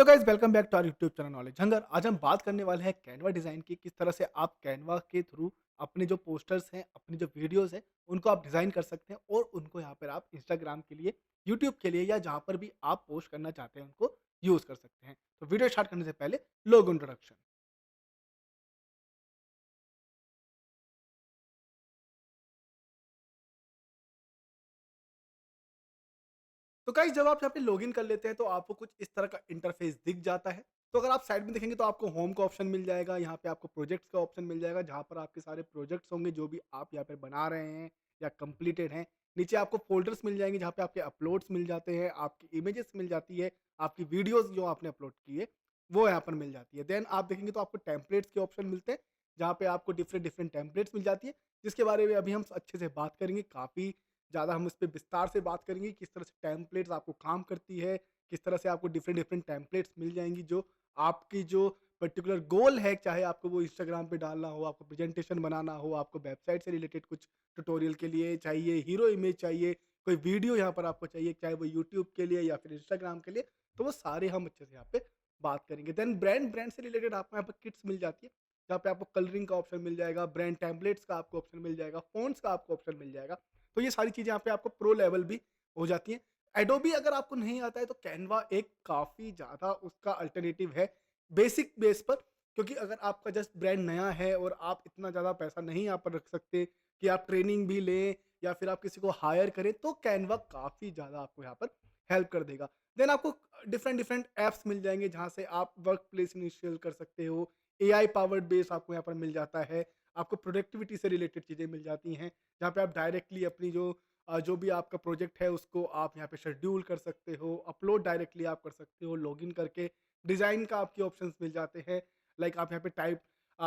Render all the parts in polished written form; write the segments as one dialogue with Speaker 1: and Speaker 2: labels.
Speaker 1: तो guys welcome back to our YouTube channel knowledge hunger. आज हम बात करने वाले हैं कैनवा डिज़ाइन की। किस तरह से आप कैनवा के थ्रू अपने जो पोस्टर्स हैं, अपनी जो वीडियोस हैं, उनको आप डिज़ाइन कर सकते हैं और उनको यहाँ पर आप इंस्टाग्राम के लिए, यूट्यूब के लिए या जहाँ पर भी आप पोस्ट करना चाहते हैं उनको यूज़ कर सकते हैं। तो वीडियो स्टार्ट करने से पहले लोगो इंट्रोडक्शन। तो गाइस जब आप यहाँ पे लॉगिन कर लेते हैं तो आपको कुछ इस तरह का इंटरफेस दिख जाता है। तो अगर आप साइड में देखेंगे तो आपको होम का ऑप्शन मिल जाएगा, यहाँ पे आपको प्रोजेक्ट्स का ऑप्शन मिल जाएगा जहाँ पर आपके सारे प्रोजेक्ट्स होंगे जो भी आप यहाँ पे बना रहे हैं या कंप्लीटेड हैं। नीचे आपको फ़ोल्डर्स मिल जाएँगे जहाँ पे आपके अपलोड्स मिल जाते हैं, आपकी इमेजेस मिल जाती है, आपकी वीडियोज़ जो आपने अपलोड की है, वो यहाँ पर मिल जाती है। देन आप देखेंगे तो आपको टेम्पलेट्स के ऑप्शन मिलते हैं, जहाँ पे आपको डिफरेंट डिफरेंट टेम्पलेट्स मिल जाती है, जिसके बारे में अभी हम अच्छे से बात करेंगे। काफ़ी ज़्यादा हम इस पे विस्तार से बात करेंगे, किस तरह से टेम्पलेट्स आपको काम करती है, किस तरह से आपको डिफरेंट डिफरेंट टेम्पलेट्स मिल जाएँगी जो आपकी जो पर्टिकुलर गोल है, चाहे आपको वो इंस्टाग्राम पे डालना हो, आपको प्रेजेंटेशन बनाना हो, आपको वेबसाइट से रिलेटेड कुछ ट्यूटोरियल के लिए चाहिए, हीरो इमेज चाहिए, कोई वीडियो यहाँ पर आपको चाहिए, चाहे वो यूट्यूब के लिए या फिर इंस्टाग्राम के लिए, तो वो सारे हम अच्छे से यहाँ पे बात करेंगे। देन ब्रांड ब्रांड से रिलेटेड आपको यहाँ पे किट्स मिल जाती है, जहाँ पे आपको कलरिंग का ऑप्शन मिल जाएगा, ब्रांड टेम्पलेट्स का आपको ऑप्शन मिल जाएगा, फ़ॉन्ट्स का आपको ऑप्शन मिल जाएगा। तो ये सारी चीज़ें यहाँ पे आपको प्रो लेवल भी हो जाती हैं। एडोबी अगर आपको नहीं आता है तो कैनवा एक काफ़ी ज़्यादा उसका अल्टरनेटिव है बेसिक बेस पर, क्योंकि अगर आपका जस्ट ब्रांड नया है और आप इतना ज़्यादा पैसा नहीं यहाँ पर रख सकते कि आप ट्रेनिंग भी लें या फिर आप किसी को हायर करें, तो कैनवा काफ़ी ज़्यादा आपको यहाँ पर हेल्प कर देगा। देन आपको डिफरेंट डिफरेंट ऐप्स मिल जाएँगे जहाँ से आप वर्क प्लेस इनिशियल कर सकते हो। एआई पावर्ड बेस आपको यहाँ पर मिल जाता है। आपको प्रोडक्टिविटी से रिलेटेड चीज़ें मिल जाती हैं, जहाँ पे आप डायरेक्टली अपनी जो भी आपका प्रोजेक्ट है उसको आप यहाँ पे शेड्यूल कर सकते हो, अपलोड डायरेक्टली आप कर सकते हो, लॉगिन करके डिज़ाइन का आपके ऑप्शंस मिल जाते हैं। लाइक आप यहाँ पे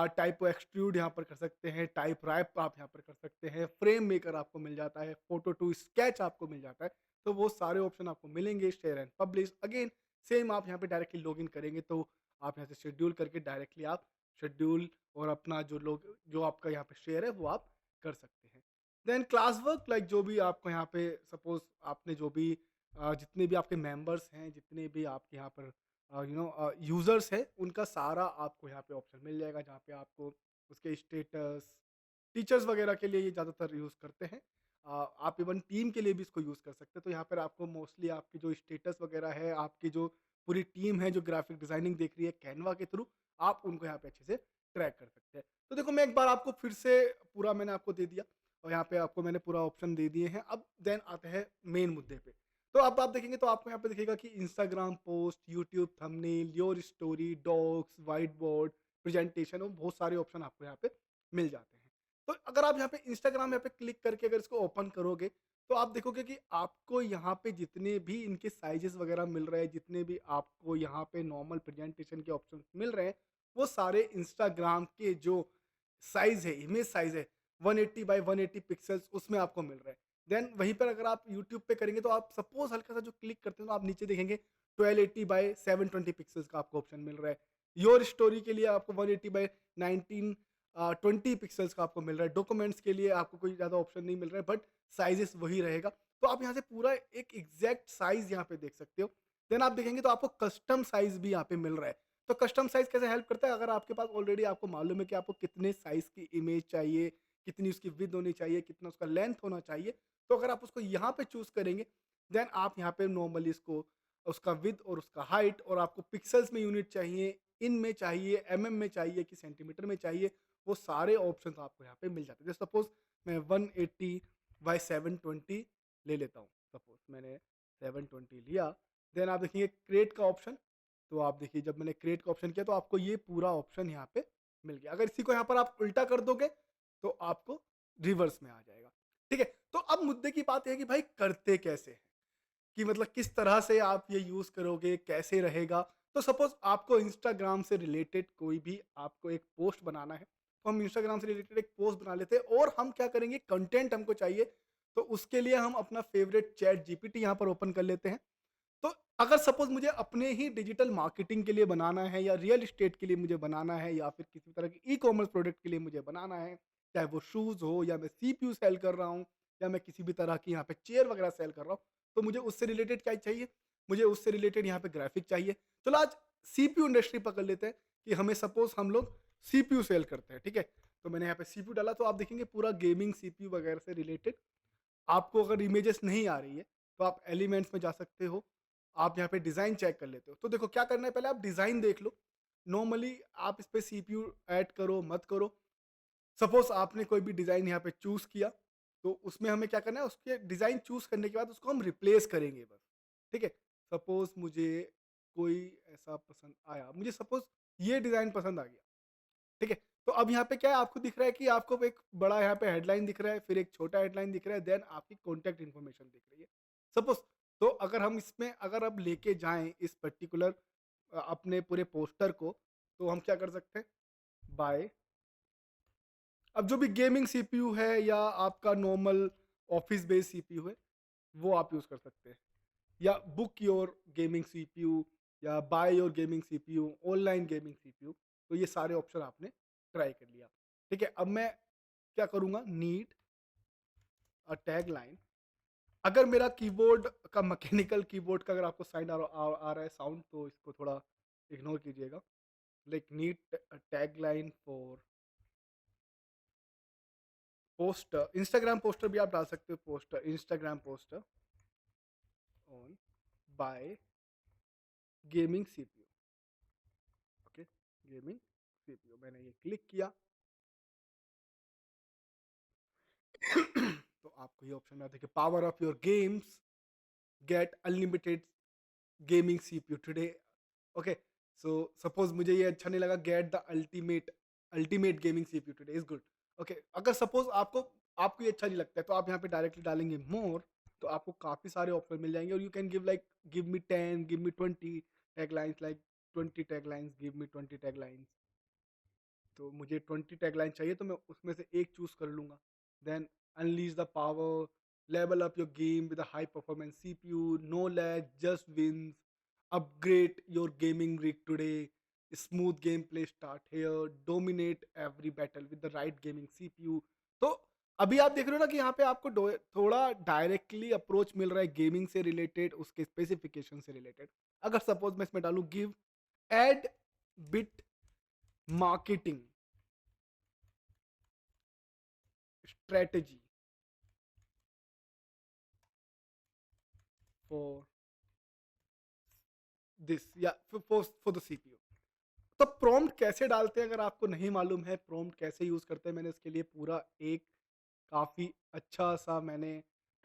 Speaker 1: टाइप एक्सट्रूड यहाँ पर कर सकते हैं, टाइप रैप आप यहाँ पर कर सकते हैं, फ्रेम मेकर आपको मिल जाता है, फोटो टू स्केच आपको मिल जाता है। तो वो सारे ऑप्शन आपको मिलेंगे। Share and publish again same, आप यहाँ पे डायरेक्टली लॉगिन करेंगे तो आप यहाँ से शेड्यूल करके डायरेक्टली आप शेड्यूल और अपना जो आपका यहाँ पे शेयर है वो आप कर सकते हैं। देन क्लास वर्क लाइक जो भी आपको यहाँ पे सपोज आपने जो भी जितने भी आपके मेंबर्स हैं, जितने भी आपके यहाँ पर यूज़र्स हैं, उनका सारा आपको यहाँ पे ऑप्शन मिल जाएगा, जहाँ पे आपको उसके स्टेटस, टीचर्स वगैरह के लिए ये ज़्यादातर यूज़ करते हैं। आप इवन टीम के लिए भी इसको यूज़ कर सकते हैं। तो यहाँ पर आपको मोस्टली आपकी जो स्टेटस वगैरह है, आपकी जो पूरी टीम है जो ग्राफिक डिज़ाइनिंग देख रही है कैनवा के थ्रू, आप उनको यहाँ पे अच्छे से ट्रैक कर सकते हैं। तो देखो मैं एक बार आपको फिर से पूरा मैंने आपको दे दिया और यहाँ पे आपको मैंने पूरा ऑप्शन दे दिए हैं। अब देन आते हैं मेन मुद्दे पे। तो अब आप देखेंगे तो आपको यहाँ पे दिखेगा कि Instagram post, YouTube thumbnail, your story, docs, whiteboard, presentation और बहुत सारे ऑप्शन आपको यहाँ पे मिल जाते हैं। तो अगर आप यहाँ पे इंस्टाग्राम यहाँ पे क्लिक करके अगर इसको ओपन करोगे तो आप देखोगे कि आपको यहाँ पे जितने भी इनके साइजेस वगैरह मिल रहे हैं, जितने भी आपको यहाँ पे नॉर्मल प्रेजेंटेशन के ऑप्शन मिल रहे हैं, वो सारे इंस्टाग्राम के जो साइज़ है, इमेज साइज़ है 180 बाय 180 पिक्सेल्स उसमें आपको मिल रहा है। देन वहीं पर अगर आप यूट्यूब पे करेंगे तो आप सपोज़ हल्का-सा जो क्लिक करते हैं तो आप नीचे देखेंगे 1280 बाय 720 पिक्सेल्स का आपको ऑप्शन मिल रहा है। योर स्टोरी के लिए आपको 180 बाय 20 पिक्सेल्स का आपको मिल रहा है। डॉक्यूमेंट्स के लिए आपको कोई ज़्यादा ऑप्शन नहीं मिल रहा है, बट साइज़ेस वही रहेगा। तो आप यहाँ से पूरा एक एग्ज़ैक्ट साइज़ यहाँ पे देख सकते हो। देन आप देखेंगे तो आपको कस्टम साइज़ भी यहाँ पे मिल रहा है। तो कस्टम साइज़ कैसे हेल्प करता है? अगर आपके पास ऑलरेडी आपको मालूम है कि आपको कितने साइज़ की इमेज चाहिए, कितनी उसकी विड्थ होनी चाहिए, कितना उसका लेंथ होना चाहिए, तो अगर आप उसको यहाँ पे चूज़ करेंगे, देन आप यहाँ पे नॉर्मली इसको उसका विड्थ और उसका हाइट और आपको पिक्सेल्स में यूनिट चाहिए, इन में चाहिए, एमएम में चाहिए कि सेंटीमीटर में चाहिए, वो सारे ऑप्शंस आपको यहाँ पे मिल जाते हैं। जैसे सपोज़ मैं 180 बाय 720 ले लेता हूँ। सपोज़ मैंने 720 लिया, देन आप देखेंगे क्रिएट का ऑप्शन, तो आप देखिए जब मैंने क्रिएट का ऑप्शन किया तो आपको ये पूरा ऑप्शन यहाँ पे मिल गया। अगर इसी को यहाँ पर आप उल्टा कर दोगे तो आपको रिवर्स में आ जाएगा। ठीक है? तो अब मुद्दे की बात है कि भाई करते कैसे हैं? कि मतलब किस तरह से आप ये यूज़ करोगे, कैसे रहेगा? तो सपोज़ आपको इंस्टाग्राम से रिलेटेड कोई भी आपको एक पोस्ट बनाना है, तो हम इंस्टाग्राम से रिलेटेड एक पोस्ट बना लेते हैं और हम क्या करेंगे, कंटेंट हमको चाहिए, तो उसके लिए हम अपना फेवरेट चैट जीपीटी यहाँ पर ओपन कर लेते हैं। तो अगर सपोज़ मुझे अपने ही डिजिटल मार्केटिंग के लिए बनाना है या रियल एस्टेट के लिए मुझे बनाना है या फिर किसी तरह के ई-कॉमर्स प्रोडक्ट के लिए मुझे बनाना है, चाहे वो शूज़ हो या मैं सीपीयू सेल कर रहा हूँ या मैं किसी भी तरह की यहाँ पे चेयर वगैरह सेल कर रहा हूँ, तो मुझे उससे रिलेटेड क्या चाहिए? मुझे उससे रिलेटेड यहाँ पे ग्राफिक चाहिए। चलो आज सीपीयू इंडस्ट्री पकड़ लेते हैं कि हमें सपोज़ हम लोग सीपीयू सेल करते हैं, ठीक है? तो मैंने यहाँ पे सीपीयू डाला तो आप देखेंगे पूरा गेमिंग सीपीयू वगैरह से रिलेटेड आपको अगर इमेजेस नहीं आ रही है, तो आप एलिमेंट्स में जा सकते हो। आप यहाँ पे डिज़ाइन चेक कर लेते हो। तो देखो क्या करना है पहले आप डिज़ाइन देख लो। नॉर्मली आप इस पे सीपीयू ऐड करो, मत करो। सपोज़ आपने कोई भी डिज़ाइन यहाँ पे चूज़ किया, तो उसमें हमें क्या करना है उसके डिज़ाइन चूज़ करने के बाद उसको हम रिप्लेस करेंगे बस, ठीक है? सपोज़ मुझे कोई ऐसा पसंद आया, मुझे सपोज़ ये डिज़ाइन पसंद आ गया। ठीक है? तो अब यहाँ पे क्या है आपको दिख रहा है कि आपको एक बड़ा यहाँ पे हेडलाइन दिख रहा है, फिर एक छोटा हेडलाइन दिख रहा है, देन आपकी कॉन्टैक्ट इन्फॉर्मेशन दिख रही है। सपोज़ तो अगर हम इसमें अगर अब लेके जाएँ इस पर्टिकुलर अपने पूरे पोस्टर को, तो हम क्या कर सकते हैं? बाय अब जो भी गेमिंग सीपीयू है या आपका नॉर्मल ऑफिस बेस्ड सीपीयू है, वो आप यूज़ कर सकते हैं। या बुक योर गेमिंग सीपीयू या by your gaming CPU, online gaming CPU, तो ये सारे ऑप्शन आपने ट्राई कर लिया। ठीक है, अब मैं क्या करूँगा नीड अ टैगलाइन। अगर मेरा कीबोर्ड का मैकेनिकल कीबोर्ड का अगर आपको साउंड आ रहा है साउंड तो इसको थोड़ा इग्नोर कीजिएगा। Like need a tagline for poster, Instagram poster भी आप डाल सकते हो poster, Instagram poster on by gaming CPU. Okay, gaming CPU मैंने ये क्लिक किया। तो आपको ये ऑप्शन में आता है कि power of your games, get unlimited gaming CPU today. Okay, so suppose मुझे ये अच्छा नहीं लगा, get the ultimate ultimate gaming CPU today is good. Okay, अगर सपोज आपको आपको ये अच्छा नहीं लगता है तो आप यहाँ पे डायरेक्टली डालेंगे मोर, तो आपको काफी सारे ऑप्शन मिल जाएंगे और you can give like give me 10, give me 20 taglines, like 20 taglines, give me 20 taglines. तो मुझे 20 टैगलाइन चाहिए तो मैं उसमें से एक चूज कर लूंगा। Then unleash the power, level up your game with high performance CPU, no lag, just wins, upgrade your gaming rig today, smooth gameplay start here, dominate every battle with the right gaming CPU. तो अभी आप देख रहे हो ना कि यहाँ पे आपको थोड़ा डायरेक्टली अप्रोच मिल रहा है गेमिंग से रिलेटेड, उसके स्पेसिफिकेशन से रिलेटेड। अगर सपोज मैं इसमें डालू give ad bit marketing strategy for this या फॉर द सीपीयू। तो प्रॉम्प्ट कैसे डालते हैं अगर आपको नहीं मालूम है प्रॉम्प्ट कैसे यूज करते हैं, मैंने इसके लिए पूरा एक काफ़ी अच्छा सा मैंने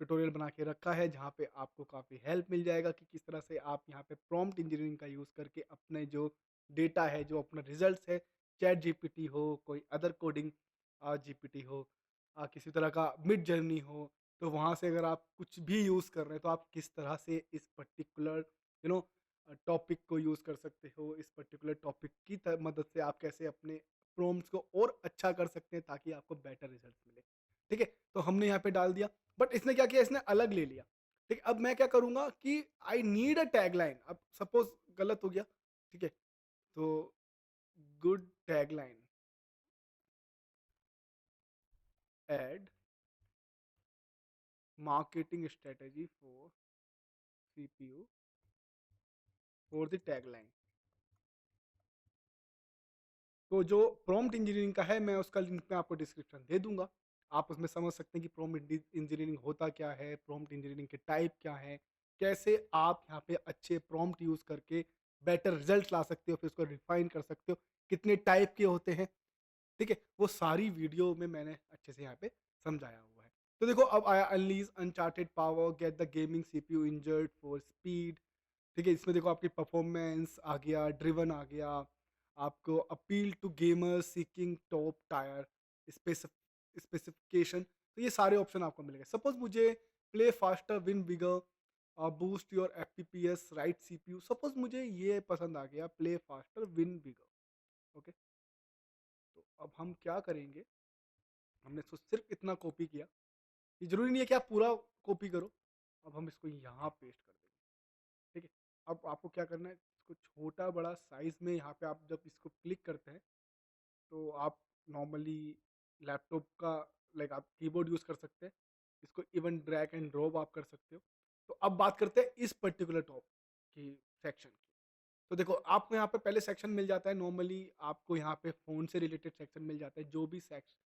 Speaker 1: ट्यूटोरियल बना के रखा है जहाँ पे आपको काफ़ी हेल्प मिल जाएगा कि किस तरह से आप यहाँ पे प्रॉम्प्ट इंजीनियरिंग का यूज़ करके अपने जो डेटा है, जो अपना रिजल्ट्स है, चैट जीपीटी हो, कोई अदर कोडिंग जीपीटी हो, किसी तरह का मिड जर्नी हो, तो वहाँ से अगर आप कुछ भी यूज़ कर रहे हैं तो आप किस तरह से इस पर्टिकुलर यू नो टॉपिक को यूज़ कर सकते हो, इस पर्टिकुलर टॉपिक की मदद से आप कैसे अपने प्रॉम्प्ट्स को और अच्छा कर सकते हैं ताकि आपको बेटर रिजल्ट मिले। ठीक है, तो हमने यहाँ पे डाल दिया, बट इसने क्या किया, इसने अलग ले लिया। ठीक है, अब मैं क्या करूँगा कि आई नीड अ टैगलाइन। अब सपोज़ गलत हो गया, ठीक है, तो good tagline add marketing strategy for CPU for the tagline. तो जो प्रॉम्प्ट इंजीनियरिंग का है मैं उसका लिंक मैं आपको डिस्क्रिप्शन दे दूंगा। आप उसमें समझ सकते हैं कि प्रॉम्प्ट इंजीनियरिंग होता क्या है, प्रॉम्प्ट इंजीनियरिंग के टाइप क्या हैं, कैसे आप यहाँ पे अच्छे प्रॉम्प्ट यूज़ करके बेटर रिजल्ट ला सकते हो, फिर उसको रिफाइन कर सकते हो, कितने टाइप के होते हैं। ठीक है, वो सारी वीडियो में मैंने अच्छे से यहाँ पे समझाया हुआ है। तो देखो अब आया unleash uncharted power, get the gaming CPU injured for speed. ठीक है, इसमें देखो आपकी परफॉर्मेंस आ गया, ड्रिवन आ गया, आपको appeal to gamers seeking top tier specification. तो ये सारे ऑप्शन आपको मिलेंगे। सपोज मुझे play faster win bigger, boost your FPPS right CPU, suppose मुझे ये पसंद आ गया play faster win bigger. Okay, तो अब हम क्या करेंगे, हमने सिर्फ इतना कॉपी किया, ये जरूरी नहीं है कि आप पूरा कॉपी करो। अब हम इसको यहाँ पेस्ट कर देंगे। ठीक है, अब आपको क्या करना है, इसको छोटा बड़ा साइज में यहाँ पे आप जब इसको क्लिक करते हैं तो आप नॉर्मली लैपटॉप का लाइक आप कीबोर्ड यूज़ कर सकते हैं, इसको इवन ड्रैग एंड ड्रॉप आप कर सकते हो। तो अब बात करते हैं इस पर्टिकुलर टॉप, की सेक्शन की। तो देखो आपको यहाँ पे पहले सेक्शन मिल जाता है नॉर्मली, आपको यहाँ पे फ़ोन से रिलेटेड सेक्शन मिल जाता है, जो भी सेक्श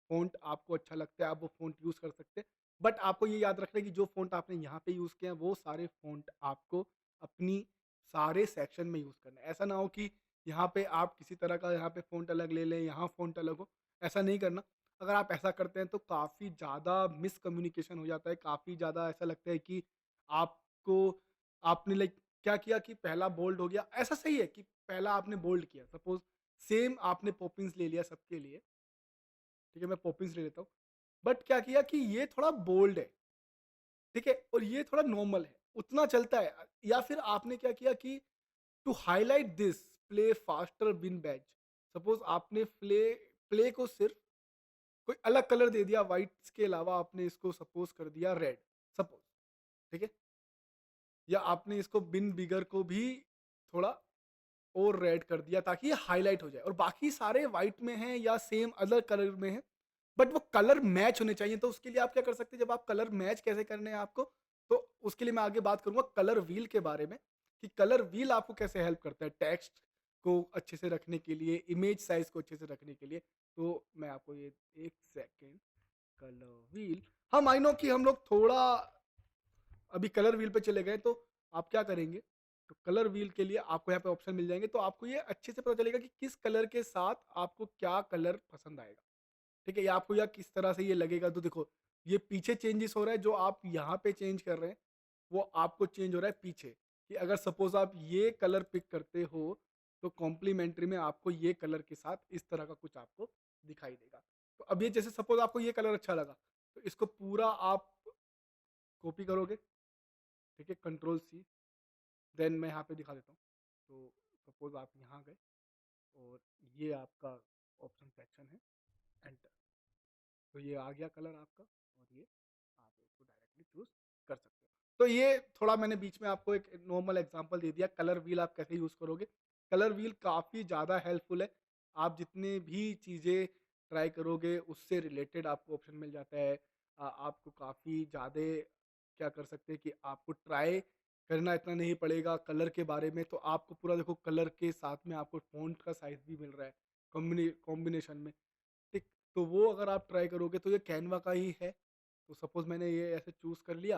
Speaker 1: फ़ॉन्ट आपको अच्छा लगता है आप वो फ़ॉन्ट यूज़ कर सकते हैं। बट आपको ये याद रखना है कि जो फ़ॉन्ट आपने यहाँ पे यूज़ किया है वो सारे फ़ॉन्ट आपको अपनी सारे सेक्शन में यूज़ करना है। ऐसा ना हो कि यहाँ पे आप किसी तरह का यहाँ पे फ़ॉन्ट अलग ले लें, यहाँ फ़ॉन्ट अलग हो, ऐसा नहीं करना। अगर आप ऐसा करते हैं तो काफ़ी ज़्यादा मिसकम्युनिकेशन हो जाता है, काफ़ी ज़्यादा ऐसा लगता है कि आपको आपने लाइक क्या किया कि पहला बोल्ड हो गया, ऐसा सही है कि पहला आपने बोल्ड किया, सपोज़ सेम आपने पॉपिंस ले लिया सबके लिए, ठीक है? मैं पॉपिंस ले लेता हूँ। बट क्या किया कि ये थोड़ा बोल्ड है, ठीक है? और ये थोड़ा नॉर्मल है, उतना चलता है। या फिर आपने क्या किया कि to highlight this play faster win badge, suppose आपने प्ले को सिर्फ कोई अलग कलर दे दिया, व्हाइट्स के अलावा आपने इसको सपोज़ कर दिया रेड, सपोज़, ठीक है? या आपने इसको बिन बिगर को भी थोड़ा और रेड कर दिया ताकि ये हाइलाइट हो जाए, और बाकी सारे व्हाइट में हैं या सेम अदर कलर में हैं, बट वो कलर मैच होने चाहिए। तो उसके लिए आप क्या कर सकते हैं, जब आप कलर मैच कैसे करने हैं आपको, तो उसके लिए मैं आगे बात करूंगा कलर व्हील के बारे में, कि कलर व्हील आपको कैसे हेल्प करता है टेक्स्ट को अच्छे से रखने के लिए, इमेज साइज को अच्छे से रखने के लिए। तो मैं आपको ये एक सेकेंड, कलर व्हील, हाँ माइनो कि हम लोग थोड़ा अभी कलर व्हील पे चले गए, तो आप क्या करेंगे, तो कलर व्हील के लिए आपको यहाँ पे ऑप्शन मिल जाएंगे, तो आपको ये अच्छे से पता चलेगा कि किस कलर के साथ आपको क्या कलर पसंद आएगा, ठीक है? या आपको या किस तरह से ये लगेगा। तो देखो ये पीछे चेंजेस हो रहा है, जो आप यहाँ पे चेंज कर रहे हैं वो आपको चेंज हो रहा है पीछे, कि अगर सपोज आप ये कलर पिक करते हो तो कॉम्प्लीमेंट्री में आपको ये कलर के साथ इस तरह का कुछ आपको दिखाई देगा। तो अब ये जैसे सपोज आपको ये कलर अच्छा लगा, तो इसको पूरा आप कॉपी करोगे, ठीक है, कंट्रोल सी, देन मैं यहाँ पे दिखा देता हूँ। तो सपोज आप यहाँ गए और ये आपका ऑप्शन सेक्शन है, एंटर, तो ये आ गया कलर आपका, और ये आप इसको डायरेक्टली चूज कर सकते हो। तो ये थोड़ा मैंने बीच में आपको एक नॉर्मल एग्जांपल दे दिया कलर व्हील आप कैसे यूज करोगे। कलर व्हील काफी ज्यादा हेल्पफुल है, आप जितने भी चीजें ट्राई करोगे उससे रिलेटेड आपको ऑप्शन मिल जाता है। आपको काफी ज्यादा क्या कर सकते हैं कि आपको ट्राई करना इतना नहीं पड़ेगा कलर के बारे में, तो आपको पूरा देखो कलर के साथ में आपको फ़ॉन्ट का साइज़ भी मिल रहा है कॉम्बिनेशन में, ठीक? तो वो अगर आप ट्राई करोगे तो ये कैनवा का ही है। तो सपोज़ मैंने ये ऐसे चूज़ कर लिया,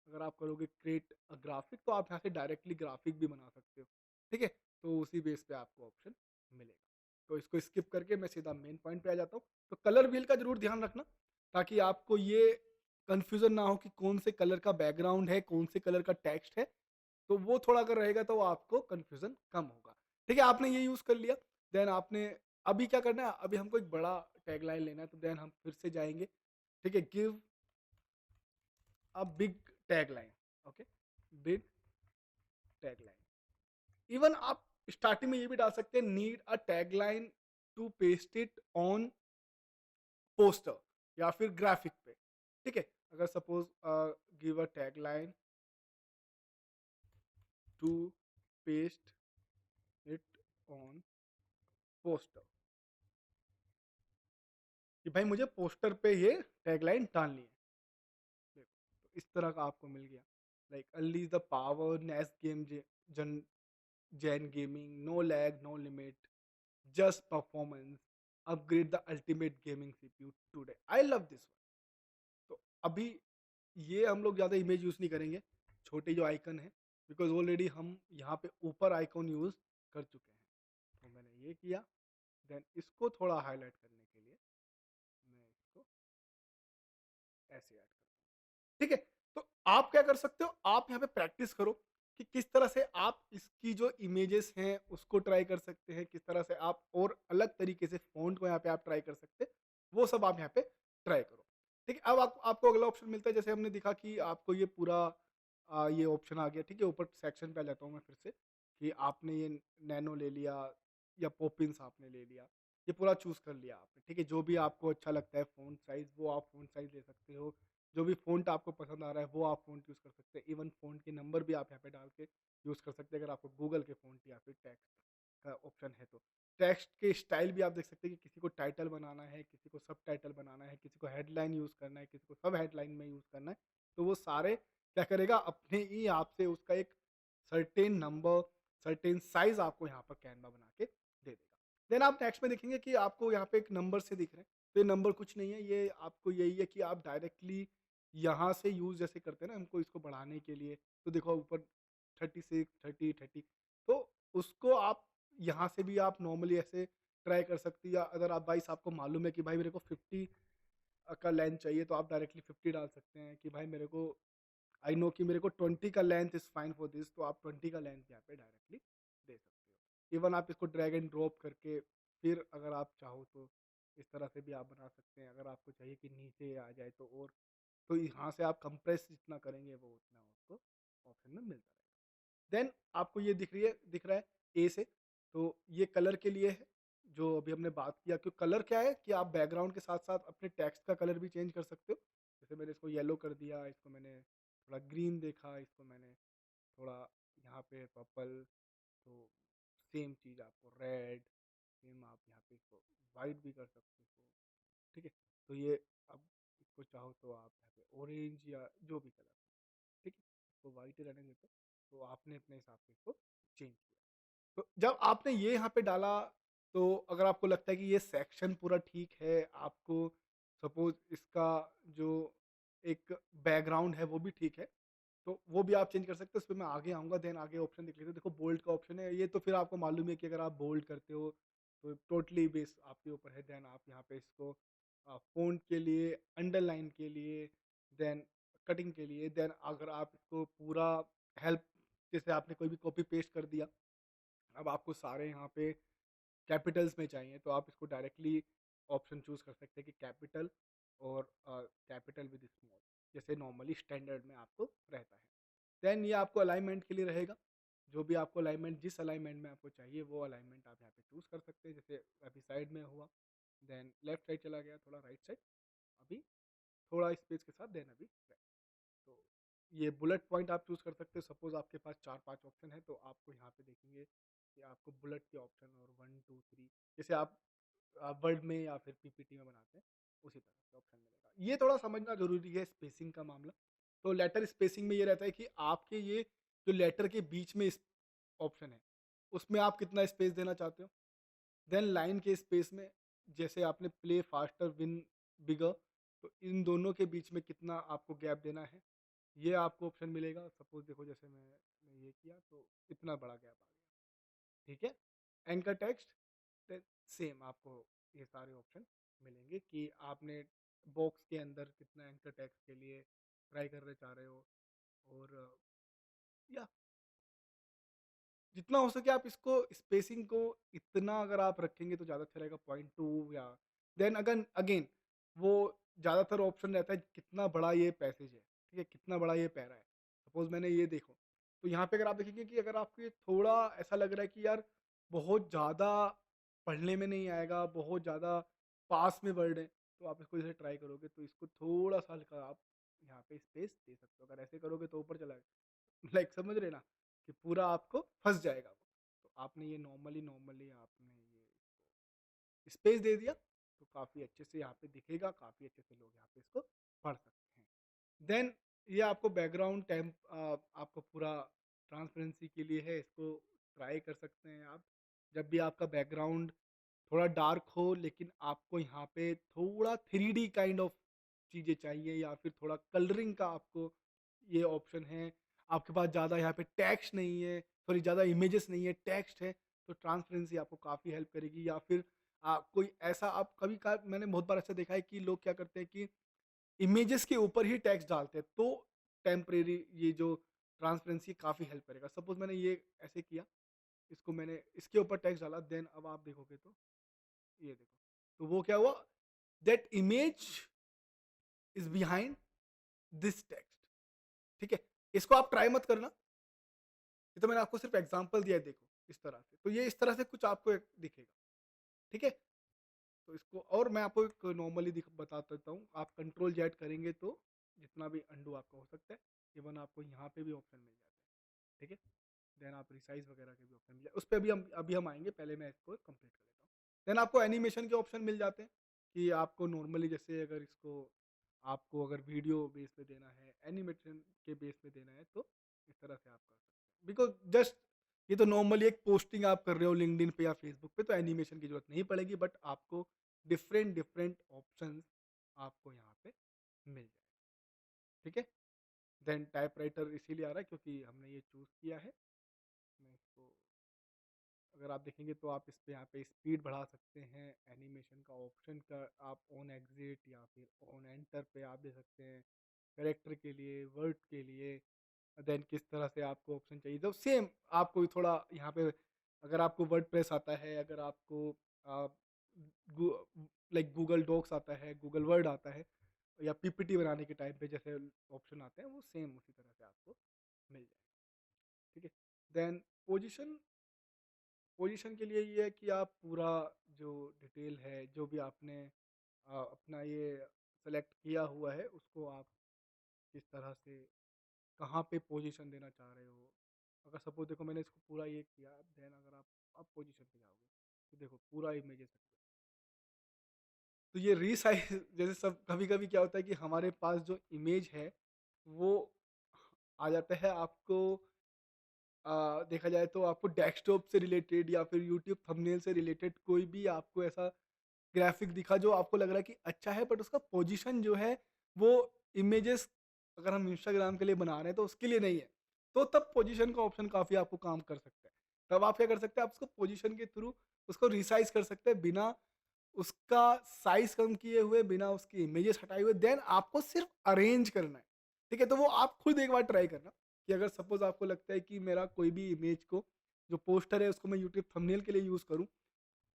Speaker 1: अगर आप करोगे क्रिएट अ ग्राफ़िक तो आप यहाँ से डायरेक्टली ग्राफ़िक भी बना सकते हो, ठीक है? तो उसी बेस पे आपको ऑप्शन मिलेगा। तो इसको स्किप करके मैं सीधा मेन पॉइंट पे आ जाता हूँ। तो कलर व्हील का ज़रूर ध्यान रखना, ताकि आपको ये कन्फ्यूज़न ना हो कि कौन से कलर का बैकग्राउंड है, कौन से कलर का टेक्स्ट है। तो वो थोड़ा अगर रहेगा तो आपको कन्फ्यूज़न कम होगा। ठीक है, आपने ये यूज़ कर लिया, देन आपने अभी क्या करना है, अभी हमको एक बड़ा टैगलाइन लेना है, तो देन हम फिर से जाएँगे, ठीक है? Give a big tagline, okay? Big tagline. Even आप स्टार्टिंग में ये भी डाल सकते हैं, need a tagline to paste it on poster या फिर ग्राफिक पे, ठीक है? अगर suppose give a tagline to paste it on poster, कि भाई मुझे पोस्टर पे ये टैगलाइन डालनी है। देखो, तो इस तरह का आपको मिल गया, like unleash the power next game gen gen gaming, no lag no limit, just performance, upgrade the ultimate gaming CPU today, I love this one. तो अभी ये हम लोग ज़्यादा इमेज यूज़ नहीं करेंगे, छोटे जो आइकन है, बिकॉज ऑलरेडी हम यहाँ पे ऊपर आइकॉन यूज़ कर चुके हैं। तो मैंने ये किया, देन इसको थोड़ा हाईलाइट करने के लिए मैं इसको ऐसे ऐड करता हूँ, ठीक है? तो आप क्या कर सकते हो, आप यहाँ पे प्रैक्टिस करो कि किस तरह से आप इसकी जो इमेजेस हैं उसको ट्राई कर सकते हैं, किस तरह से आप और अलग तरीके से फ़ॉन्ट को यहाँ पे आप ट्राई कर सकते हैं, वो सब आप यहाँ पे ट्राई करो। ठीक है, अब आपको अगला ऑप्शन मिलता है, जैसे हमने देखा कि आपको ये पूरा ये ऑप्शन आ गया, ठीक है? ऊपर सेक्शन पे आ जाता हूँ मैं फिर से, कि आपने ये नैनो ले लिया या पॉपिंस आपने ले लिया, ये पूरा चूज़ कर लिया आपने, ठीक है? जो भी आपको अच्छा लगता है फ़ॉन्ट साइज़, वो आप फ़ॉन्ट साइज़ ले सकते हो। जो भी फ़ॉन्ट आपको पसंद आ रहा है वो आप फ़ॉन्ट यूज़ कर सकते हैं। इवन फ़ॉन्ट के नंबर भी आप यहाँ पे डाल के यूज़ कर सकते हैं, अगर आपको गूगल के फ़ॉन्ट या फिर टेक्स्ट का ऑप्शन है तो। टेक्स्ट के स्टाइल भी आप देख सकते हैं कि किसी को टाइटल बनाना है, किसी को सबटाइटल बनाना है, किसी को हेडलाइन यूज़ करना है, किसी को सब हेडलाइन में यूज़ करना है। तो वो सारे क्या करेगा, अपने ही आप से उसका एक सर्टेन नंबर, सर्टेन साइज़ आपको यहाँ पर कैनवा बना के दे देगा। देन आप नेक्स्ट में देखेंगे कि आपको यहाँ पे एक नंबर से दिख रहे हैं, तो ये नंबर कुछ नहीं है, ये आपको यही है कि आप डायरेक्टली यहाँ से यूज़ जैसे करते हैं ना हमको इसको बढ़ाने के लिए, तो देखो ऊपर 36, 30, 30, तो उसको आप यहाँ से भी आप नॉर्मली ऐसे ट्राई कर सकती हैं, या अगर आप बाईस आपको मालूम है कि भाई मेरे को 50 का लेंथ चाहिए, तो आप डायरेक्टली 50 डाल सकते हैं कि भाई मेरे को आई नो कि मेरे को 20 का length is fine for this, तो आप 20 का लेंथ यहाँ पे डायरेक्टली दे सकते हो। इवन आप इसको ड्रैग एंड ड्रॉप करके फिर अगर आप चाहो तो इस तरह से भी आप बना सकते हैं। अगर आपको चाहिए कि नीचे आ जाए तो और, तो यहाँ से आप कंप्रेस जितना करेंगे वो उतना आपको ऑप्शन में मिलता रहेगा। देन आपको ये दिख रहा है ए से, तो ये कलर के लिए है, जो अभी हमने बात किया कि कलर क्या है कि आप बैकग्राउंड के साथ-साथ अपने टेक्स्ट का कलर भी चेंज कर सकते हो। जैसे मैंने इसको येलो कर दिया, इसको मैंने थोड़ा ग्रीन देखा, इसको मैंने थोड़ा यहाँ पे पर्पल, तो सेम चीज़ आपको रेड, सेम आप यहाँ पे इसको व्हाइट भी कर सकते हो, ठीक है? तो ये अब इसको चाहो तो आप यहाँ पे ऑरेंज या जो भी कलर, ठीक है? इसको व्हाइट ही रहने देते हो, तो आपने अपने हिसाब से इसको चेंज किया। तो जब आपने ये यहाँ पे डाला, तो अगर आपको लगता है कि ये सेक्शन पूरा ठीक है, आपको सपोज़ इसका जो एक बैकग्राउंड है वो भी ठीक है, तो वो भी आप चेंज कर सकते हो। उसपे मैं आगे आऊँगा, देन आगे ऑप्शन देख लेते हैं। देखो बोल्ड का ऑप्शन है, ये तो फिर आपको मालूम है कि अगर आप बोल्ड करते हो, तो टोटली बेस आपके ऊपर है। देन आप यहाँ पे इसको फ़ॉन्ट के लिए, अंडरलाइन के लिए, देन कटिंग के लिए, देन अगर आप इसको पूरा हेल्प, जैसे आपने कोई भी कॉपी पेस्ट कर दिया, अब आपको सारे यहाँ पे कैपिटल्स में चाहिए, तो आप इसको डायरेक्टली ऑप्शन चूज़ कर सकते हैं कि कैपिटल और कैपिटल विद स्मॉल, जैसे नॉर्मली स्टैंडर्ड में आपको रहता है। देन ये आपको अलाइनमेंट के लिए रहेगा, जो भी आपको अलाइनमेंट, जिस अलाइनमेंट में आपको चाहिए वो अलाइनमेंट आप यहाँ पे चूज़ कर सकते हैं। जैसे अभी साइड में हुआ, देन लेफ्ट साइड चला गया, थोड़ा राइट साइड, अभी थोड़ा स्पेस के साथ, देन अभी राइट। तो ये बुलेट पॉइंट आप चूज़ कर सकते हो। सपोज़ आपके पास 4-5 ऑप्शन है, तो आपको यहाँ पे देखेंगे कि आपको बुलेट के ऑप्शन और 1, 2, 3, जैसे आप वर्ड में या फिर पीपीटी में बनाते हैं, उसी तरह से ऑप्शन मिलेगा। ये थोड़ा समझना ज़रूरी है स्पेसिंग का मामला। तो लेटर स्पेसिंग में ये रहता है कि आपके ये जो लेटर के बीच में इस ऑप्शन है, उसमें आप कितना स्पेस देना चाहते हो। देन लाइन के स्पेस में, जैसे आपने प्ले फास्टर विन बिगर, तो इन दोनों के बीच में कितना आपको गैप देना है, ये आपको ऑप्शन मिलेगा। सपोज़ देखो जैसे मैंने ये किया तो इतना बड़ा गैप आ गया, ठीक है? एंकर टेक्स्ट, देन सेम आपको ये सारे ऑप्शन मिलेंगे कि आपने बॉक्स के अंदर कितना एंकर टेक्स्ट के लिए ट्राई करना चाह रहे हो, और या जितना हो सके आप इसको स्पेसिंग को इतना अगर आप रखेंगे तो ज़्यादा अच्छा रहेगा, 0.2 या देन अगन अगेन वो ज़्यादातर ऑप्शन रहता है कितना बड़ा ये पैसेज है, ठीक है? कितना बड़ा ये पैरा है। सपोज़ मैंने ये देखो, तो यहाँ पे अगर आप देखेंगे कि अगर आपको ये थोड़ा ऐसा लग रहा है कि यार बहुत ज़्यादा पढ़ने में नहीं आएगा, बहुत ज़्यादा पास में वर्ड है, तो आप इसको जैसे ट्राई करोगे तो इसको थोड़ा-सा हल्का आप यहाँ पे स्पेस दे सकते हो। अगर ऐसे करोगे तो ऊपर चला लाइक समझ रहे ना? कि पूरा आपको फँस जाएगा वो। तो आपने ये नॉर्मली आपने ये इसको स्पेस दे दिया, तो काफ़ी अच्छे से यहाँ पे दिखेगा, काफ़ी अच्छे से लोग यहाँ पे इसको पढ़ सकते हैं। देन ये आपको बैकग्राउंड आपको पूरा ट्रांसपेरेंसी के लिए है, इसको ट्राई कर सकते हैं आप। जब भी आपका बैकग्राउंड थोड़ा डार्क हो, लेकिन आपको यहाँ पे थोड़ा 3D काइंड ऑफ चीज़ें चाहिए, या फिर थोड़ा कलरिंग का आपको ये ऑप्शन है। आपके पास ज़्यादा यहाँ पे टेक्स्ट नहीं है, सॉरी ज़्यादा इमेजेस नहीं है, टेक्स्ट है, तो ट्रांसपेरेंसी आपको काफ़ी हेल्प करेगी। या फिर कोई ऐसा आप कभी का मैंने बहुत बार ऐसा देखा है कि लोग क्या करते हैं कि इमेजेस के ऊपर ही टेक्स्ट डालते हैं, तो टेम्परेरी ये जो ट्रांसपेरेंसी काफ़ी हेल्प करेगा। सपोज़ मैंने ये ऐसे किया, इसको मैंने इसके ऊपर टेक्स्ट डाला, देन अब आप देखोगे तो ये देखो, तो वो क्या हुआ, that image is behind this text, ठीक है? इसको आप ट्राई मत करना, ये तो मैंने आपको सिर्फ़ एग्ज़ाम्पल दिया है, देखो इस तरह से। तो ये इस तरह से कुछ आपको एक दिखेगा, ठीक है? तो इसको और मैं आपको एक नॉर्मली बता देता हूँ, आप कंट्रोल जेड करेंगे तो जितना भी अंडू आपका हो सकता है, इवन आपको यहाँ पे भी ऑप्शन मिल जाते हैं, ठीक है? देन आप रिसाइज़ वगैरह के भी ऑप्शन मिल जाए, उस पे अभी हम आएँगे, पहले मैं इसको कंप्लीट कर लेता हूँ। देन आपको एनिमेशन के ऑप्शन मिल जाते हैं कि आपको नॉर्मली जैसे अगर इसको आपको अगर वीडियो बेस पे देना है, एनिमेशन के बेस पे देना है, तो इस तरह से आप कर सकते हैं। बिकॉज़ जस्ट ये तो नॉर्मली एक पोस्टिंग आप कर रहे हो लिंक्डइन पे या फेसबुक पे, तो एनिमेशन की ज़रूरत नहीं पड़ेगी, बट आपको डिफरेंट डिफरेंट ऑप्शंस आपको यहाँ पे मिल जाए, ठीक है? देन टाइपराइटर इसीलिए आ रहा है क्योंकि हमने ये चूज़ किया है। मैं इसको अगर आप देखेंगे तो आप इस पे यहाँ पे स्पीड बढ़ा सकते हैं, एनिमेशन का ऑप्शन का आप ऑन एग्ज़िट या फिर ऑन एंटर पे आप दे सकते हैं, कैरेक्टर के लिए, वर्ड के लिए, देन किस तरह से आपको ऑप्शन चाहिए तो सेम आपको भी थोड़ा यहाँ पे अगर आपको वर्डप्रेस आता है, अगर आपको अ, गू लाइक गूगल डॉक्स आता है, गूगल वर्ड आता है या पीपीटी बनाने के टाइम पे जैसे ऑप्शन आते हैं, वो सेम उसी तरह से आपको मिल जाएगा, ठीक है? देन पोजीशन पोजीशन के लिए ये है कि आप पूरा जो डिटेल है, जो भी आपने अपना ये सेलेक्ट किया हुआ है, उसको आप किस तरह से कहाँ पे पोजीशन देना चाह रहे हो। अगर सपोज़ देखो मैंने इसको पूरा ये किया, देन अगर आप पोजीशन पे जाओगे, तो देखो पूरा इमेजेस है। तो ये रीसाइज़ जैसे सब कभी-कभी क्या होता है कि हमारे पास जो इमेज है, वो आ जाता है आपको देखा जाए तो आपको डेस्कटॉप से रिलेटेड या फिर यूट्यूब थंबनेल से रिलेटेड कोई भी आपको ऐसा ग्राफिक दिखा जो आपको लग रहा है कि अच्छा है, बट उसका पोजीशन जो है वो इमेजेस अगर हम इंस्टाग्राम के लिए बना रहे हैं तो उसके लिए नहीं है। तो तब पोजीशन का ऑप्शन काफ़ी आपको काम कर सकता है। तब आप क्या कर सकते हैं, आप उसको पोजीशन के थ्रू उसको रिसाइज़ कर सकते हैं बिना उसका साइज़ कम किए हुए, बिना उसकी इमेजेस हटाए हुए, देन आपको सिर्फ़ अरेंज करना है। ठीक है? तो वो आप खुद एक बार ट्राई करना कि अगर सपोज़ आपको लगता है कि मेरा कोई भी इमेज को जो पोस्टर है उसको मैं यूट्यूब थंबनेल के लिए यूज़ करूँ,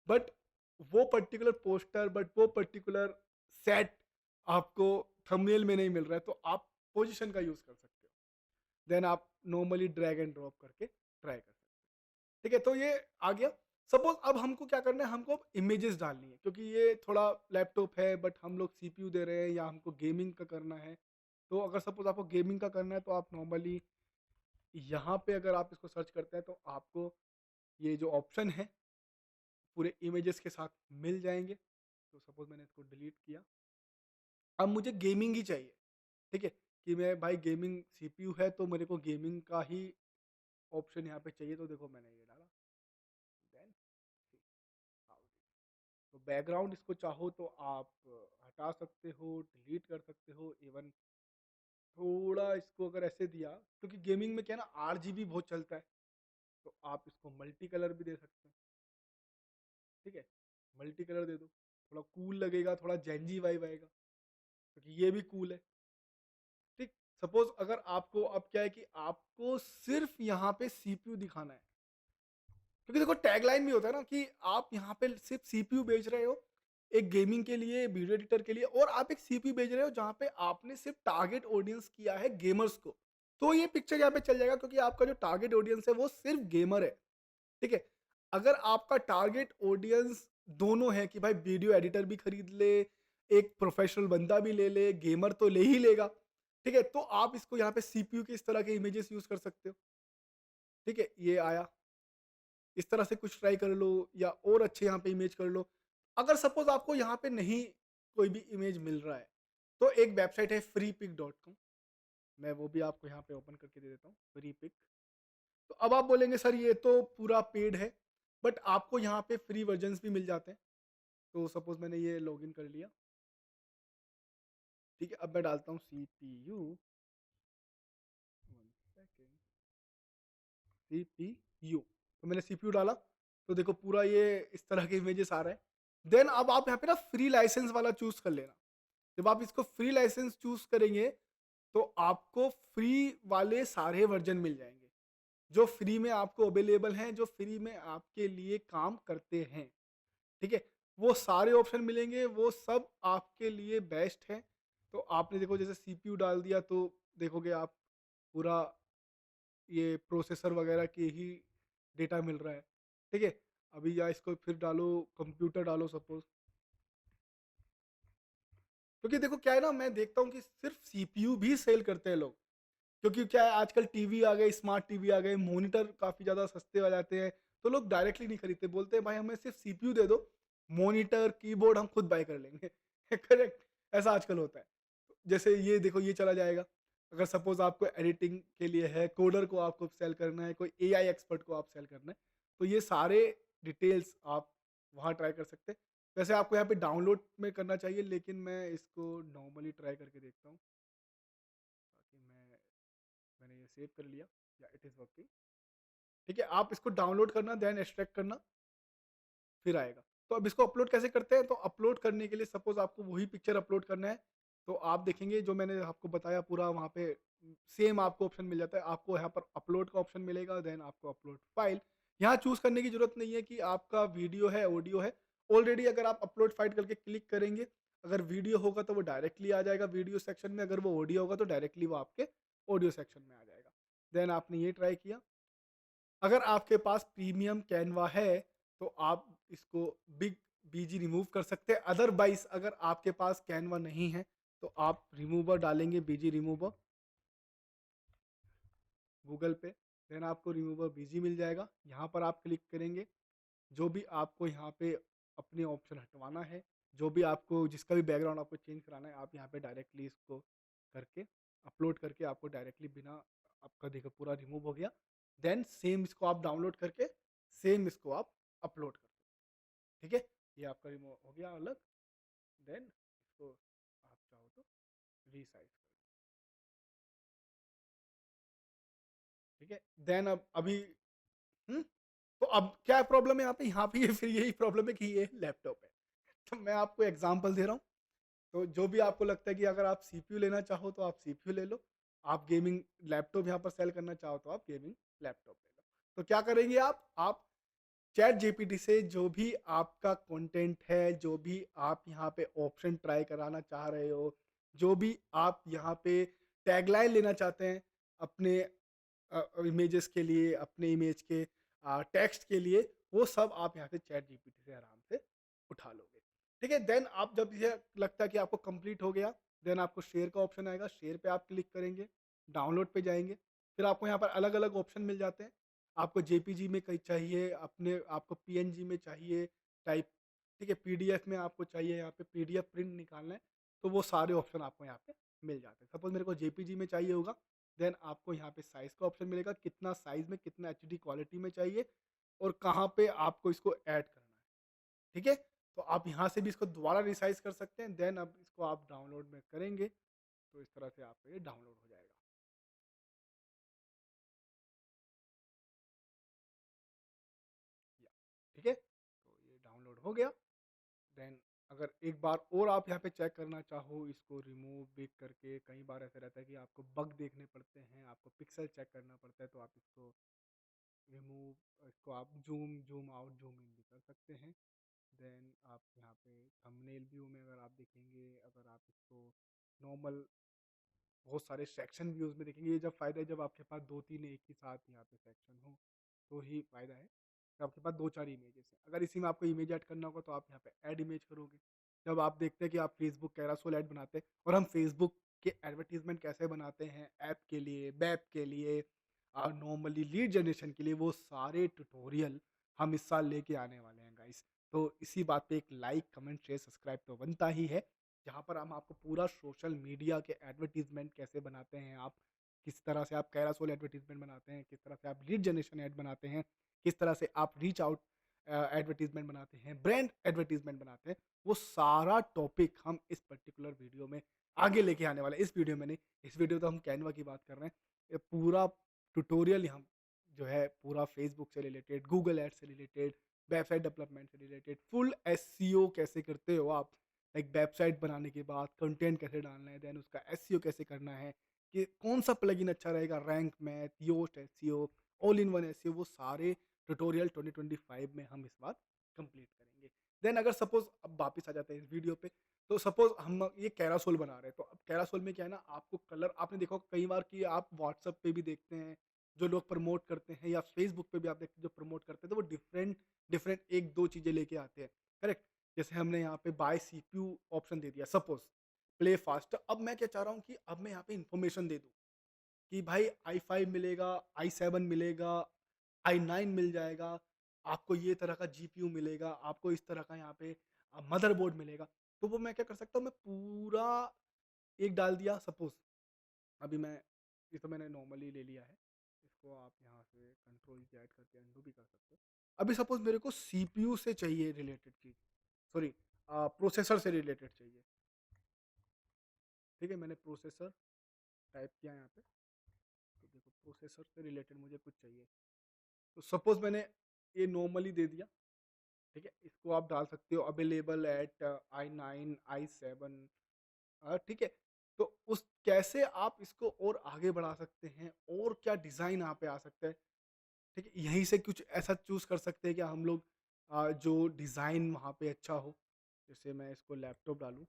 Speaker 1: बट वो पर्टिकुलर पोस्टर बट वो पर्टिकुलर सेट आपको थंबनेल में नहीं मिल रहा है, तो आप पोजीशन का यूज़ कर सकते हो। देन आप नॉर्मली ड्रैग एंड ड्रॉप करके ट्राई कर सकते हो। ठीक है, तो ये आ गया। सपोज़ अब हमको क्या करना है, हमको अब इमेजेस डालनी है क्योंकि ये थोड़ा लैपटॉप है बट हम लोग सीपीयू दे रहे हैं या हमको गेमिंग का करना है। तो अगर सपोज़ आपको गेमिंग का करना है तो आप नॉर्मली यहाँ पे अगर आप इसको सर्च करते हैं तो आपको ये जो ऑप्शन है पूरे इमेजेस के साथ मिल जाएँगे। तो सपोज़ मैंने इसको डिलीट किया। अब मुझे गेमिंग ही चाहिए, ठीक है? कि मैं भाई गेमिंग सीपीयू है तो मेरे को गेमिंग का ही ऑप्शन यहाँ पे चाहिए, तो देखो मैंने ये डाला। Then see how it is. तो बैकग्राउंड इसको चाहो तो आप हटा सकते हो, डिलीट कर सकते हो, इवन थोड़ा इसको अगर ऐसे दिया क्योंकि गेमिंग में क्या है ना आरजीबी बहुत चलता है, तो आप इसको मल्टी कलर भी दे सकते हैं, ठीक है? मल्टी कलर दे दो, थोड़ा कूल लगेगा, थोड़ा जेन ज़ी वाइब आएगा क्योंकि ये भी कूल है। ठीक, सपोज़ अगर आपको अब क्या है कि आपको सिर्फ़ यहाँ पे सीपीयू दिखाना है। क्योंकि देखो टैगलाइन भी होता है ना कि आप यहाँ पे सिर्फ़ सीपीयू बेच रहे हो, एक गेमिंग के लिए, वीडियो एडिटर के लिए और आप एक सीपीयू बेच रहे हो जहाँ पे आपने सिर्फ़ टारगेट ऑडियंस किया है गेमर्स को। तो ये पिक्चर यहाँ पे चल जाएगा क्योंकि आपका जो टारगेट ऑडियंस है वो सिर्फ़ गेमर है, ठीक है? अगर आपका टारगेट ऑडियंस दोनों है कि भाई वीडियो एडिटर भी खरीद ले, एक प्रोफ़ेशनल बंदा भी ले ले, गेमर तो ले ही लेगा, ठीक है? तो आप इसको यहाँ पे सीपीयू के इस तरह के इमेजेस यूज़ कर सकते हो, ठीक है? ये आया, इस तरह से कुछ ट्राई कर लो या और अच्छे यहाँ पे इमेज कर लो। अगर सपोज़ आपको यहाँ पे नहीं कोई भी इमेज मिल रहा है, तो एक वेबसाइट है freepik.com, मैं वो भी आपको यहाँ पे ओपन करके दे देता हूँ, फ्रीपिक। तो अब आप बोलेंगे सर ये तो पूरा पेड है, बट आपको यहाँ पे फ्री वर्जन्स भी मिल जाते हैं। तो सपोज़ मैंने ये लॉगिन कर लिया, ठीक है? अब मैं डालता हूँ सीपीयू 1 सेकंड सीपीयू, तो मैंने सीपीयू डाला, तो देखो पूरा ये इस तरह के इमेजेस आ रहे हैं। देन अब आप यहाँ पे ना फ्री लाइसेंस वाला चूज़ कर लेना। जब आप इसको फ्री लाइसेंस चूज़ करेंगे, तो आपको फ्री वाले सारे वर्ज़न मिल जाएँगे, जो फ्री में आपको अवेलेबल हैं, जो फ्री में आपके लिए काम करते हैं, ठीक है? वो सारे ऑप्शन मिलेंगे, वो सब आपके लिए बेस्ट हैं। तो आपने देखो जैसे सीपीयू डाल दिया तो देखोगे आप पूरा ये प्रोसेसर वगैरह के ही डेटा मिल रहा है, ठीक है? अभी या इसको फिर डालो कंप्यूटर डालो सपोज़, क्योंकि देखो क्या है ना मैं देखता हूँ कि सिर्फ़ सीपीयू भी सेल करते हैं लोग। क्योंकि क्या है आजकल टीवी आ गए, स्मार्ट टीवी आ गए, मॉनिटर काफ़ी ज़्यादा सस्ते हो जाते हैं, तो लोग डायरेक्टली नहीं खरीदते, बोलते हैं भाई हमें सिर्फ़ सीपीयू दे दो, मॉनिटर, कीबोर्ड हम खुद बाय कर लेंगे। करेक्ट? ऐसा आजकल होता है। जैसे ये देखो ये चला जाएगा। अगर सपोज़ आपको एडिटिंग के लिए है, कोडर को आपको सेल करना है, कोई एआई एक्सपर्ट को आप सेल करना है, तो ये सारे डिटेल्स आप वहाँ ट्राई कर सकते हैं। वैसे आपको यहाँ पे डाउनलोड में करना चाहिए, लेकिन मैं इसको नॉर्मली ट्राई करके देखता हूँ, ताकि मैंने ये सेव कर लिया, या इट इज़ वर्किंग। ठीक है, आप इसको डाउनलोड करना, देन एक्सट्रैक्ट करना, फिर आएगा। तो अब इसको अपलोड कैसे करते हैं? तो अपलोड करने के लिए सपोज़ आपको वही पिक्चर अपलोड करना है, तो आप देखेंगे जो मैंने आपको बताया पूरा वहाँ पे सेम आपको ऑप्शन मिल जाता है। आपको यहाँ पर अपलोड का ऑप्शन मिलेगा, देन आपको अपलोड फाइल। यहाँ चूज़ करने की ज़रूरत नहीं है कि आपका वीडियो है, ऑडियो है। ऑलरेडी अगर आप अपलोड फाइल करके क्लिक करेंगे, अगर वीडियो होगा तो वो डायरेक्टली आ जाएगा वीडियो सेक्शन में, अगर वो ऑडियो होगा तो डायरेक्टली वो आपके ऑडियो सेक्शन में आ जाएगा। देन आपने ये ट्राई किया। अगर आपके पास प्रीमियम कैनवा है, तो आप इसको बिग बीजी रिमूव कर सकते हैं। अदरवाइज़ अगर आपके पास कैनवा नहीं है, तो आप रिमूवर डालेंगे, बीजी रिमूवर गूगल पे, देन आपको रिमूवर बीजी मिल जाएगा। यहाँ पर आप क्लिक करेंगे, जो भी आपको यहाँ पे अपने ऑप्शन हटवाना है, जो भी आपको जिसका भी बैकग्राउंड आपको चेंज कराना है, आप यहाँ पे डायरेक्टली इसको करके अपलोड करके आपको डायरेक्टली बिना आपका देखो पूरा रिमूव हो गया। देन सेम इसको आप डाउनलोड करके सेम इसको आप अपलोड कर दो। ठीक है? ये आपका रिमूव हो गया अलग। देन इसको आप चाहो तो रीसाइज़ कर दो। ठीक है? देन अब अभी हुँ? तो अब क्या प्रॉब्लम है यहाँ पे? यहाँ पे ये फिर यही प्रॉब्लम है कि ये लैपटॉप है। तो मैं आपको एग्ज़ाम्पल दे रहा हूँ। तो जो भी आपको लगता है कि अगर आप सीपीयू लेना चाहो तो आप सीपीयू ले लो। आप गेमिंग लैपटॉप यहाँ पर सेल करना चाहो तो आप गेमिंग लैपटॉप ले लो। तो क्या करेंगे आप चैट जीपीटी से जो भी आपका कंटेंट है, जो भी आप यहाँ पे ऑप्शन ट्राई कराना चाह रहे हो, जो भी आप यहाँ पे टैगलाइन लेना चाहते हैं अपने इमेजेस के लिए, अपने इमेज के टेक्स्ट के लिए, वो सब आप यहाँ से चैट जीपीटी से आराम से उठा लोगे। ठीक है? देन आप जब ये लगता है कि आपको कंप्लीट हो गया, देन आपको शेयर का ऑप्शन आएगा, शेयर पे आप क्लिक करेंगे, डाउनलोड पे जाएँगे, फिर आपको यहाँ पर अलग-अलग ऑप्शन मिल जाते हैं। आपको जेपीजी में कहीं चाहिए, अपने आपको पीएनजी में चाहिए टाइप, ठीक है? पीडीएफ में आपको चाहिए, यहाँ पे पीडीएफ प्रिंट निकालना है, तो वो सारे ऑप्शन आपको यहाँ पे मिल जाते हैं। सपोज़ मेरे को जेपीजी में चाहिए होगा, देन आपको यहाँ पे साइज़ का ऑप्शन मिलेगा, कितना साइज़ में, कितना एचडी क्वालिटी में चाहिए और कहाँ पे आपको इसको ऐड करना है। ठीक है? तो आप यहाँ से भी इसको दोबारा रिसाइज़ कर सकते हैं, देन अब इसको आप डाउनलोड में करेंगे, तो इस तरह से आपका ये डाउनलोड हो जाएगा। या ठीक है? तो ये डाउनलोड हो गया। देन अगर एक बार और आप यहाँ पे चेक करना चाहो इसको रिमूव भी करके, कई बार ऐसा रहता है कि आपको बग देखने पड़ते हैं, आपको पिक्सल चेक करना पड़ता है, तो आप इसको रिमूव इसको आप zoom zoom out zoom in भी कर सकते हैं। देन आप यहाँ पे थंबनेल व्यू में अगर आप देखेंगे, अगर आप इसको नॉर्मल बहुत सारे सेक्शन व्यूज़ में देखेंगे, ये जब फ़ायदा है जब आपके पास 2-3 एक ही साथ यहाँ पे सेक्शन हो, तो ही फ़ायदा है। तो आपके पास 2-4 इमेजेस हैं। अगर इसी में आपको इमेज ऐड करना होगा तो आप यहाँ पे ऐड इमेज करोगे। जब आप देखते हैं कि आप फेसबुक कैरासोल ऐड बनाते हैं, और हम फेसबुक के एडवर्टाइज़मेंट कैसे बनाते हैं ऐप के लिए, वेब के लिए, नॉर्मली लीड जनरेशन के लिए, वो सारे ट्यूटोरियल हम इस साल लेके आने वाले हैं गाइस। तो इसी बात पे एक लाइक, कमेंट, शेयर, सब्सक्राइब तो बनता ही है, जहाँ पर हम आपको पूरा सोशल मीडिया के एडवर्टाइज़मेंट कैसे बनाते हैं आप, किस तरह से आप कैरासोल एडवर्टाइज़मेंट बनाते हैं, किस तरह से आप लीड जनरेशन ऐड बनाते हैं, किस तरह से आप रीच आउट एडवर्टाइज़मेंट बनाते हैं, ब्रांड एडवर्टाइज़मेंट बनाते हैं, वो सारा टॉपिक हम इस पर्टिकुलर वीडियो में आगे लेके आने वाले हैं। इस वीडियो में नहीं, इस वीडियो तो हम कैनवा की बात कर रहे हैं। ये पूरा ट्यूटोरियल हम जो है पूरा फेसबुक से रिलेटेड, गूगल एड्स से रिलेटेड, वेबसाइट डेवलपमेंट से रिलेटेड, फुल एसईओ कैसे करते हो आप, लाइक वेबसाइट बनाने के बाद कंटेंट कैसे डालना है, देन उसका एसईओ कैसे करना है, कि कौन सा प्लगइन अच्छा रहेगा, Rank Math, Yoast SEO, all in one SEO, वो सारे ट्यूटोरियल 2025 में हम इस बार कंप्लीट करेंगे। देन अगर सपोज अब वापस आ जाते हैं इस वीडियो पे, तो सपोज हम ये कैरासोल बना रहे हैं, तो अब कैरासोल में क्या है ना, आपको कलर आपने देखा होगा कई बार कि आप व्हाट्सएप पे भी देखते हैं, जो लोग प्रमोट करते हैं, या फेसबुक पे भी आप देखते हैं जो प्रमोट करते हैं, तो वो डिफरेंट डिफरेंट एक दो चीजें लेके आते हैं, करेक्ट? जैसे हमने यहाँ पे बाय सीपीयू ऑप्शन दे दिया सपोज, प्ले फास्ट। अब मैं क्या चाह रहा हूँ कि अब मैं यहाँ पे इंफॉर्मेशन दे दूँ कि भाई i5 मिलेगा, i7 मिलेगा, i9 मिल जाएगा, आपको ये तरह का जीपीयू मिलेगा, आपको इस तरह का यहाँ पे मदरबोर्ड मिलेगा। तो वो मैं क्या कर सकता हूँ, मैं पूरा एक डाल दिया सपोज, अभी मैं ये तो मैंने नॉर्मली ले लिया है। इसको आप यहाँ से कंट्रोल ज़ेड करके अनडू भी कर सकते हो। अभी सपोज़ मेरे को सीपीयू से चाहिए रिलेटेड चीज़, सॉरी प्रोसेसर से रिलेटेड चाहिए, ठीक है? मैंने प्रोसेसर टाइप किया यहाँ पे, तो देखो प्रोसेसर से रिलेटेड मुझे कुछ चाहिए। तो सपोज़ मैंने ये नॉर्मली दे दिया, ठीक है? इसको आप डाल सकते हो अवेलेबल एट i9, i7 ठीक है? तो उस कैसे आप इसको और आगे बढ़ा सकते हैं और क्या डिज़ाइन यहाँ पे आ सकता है, ठीक है? यहीं से कुछ ऐसा चूज़ कर सकते हैं कि हम लोग जो डिज़ाइन वहाँ पे अच्छा हो। जैसे मैं इसको लैपटॉप डालूँ,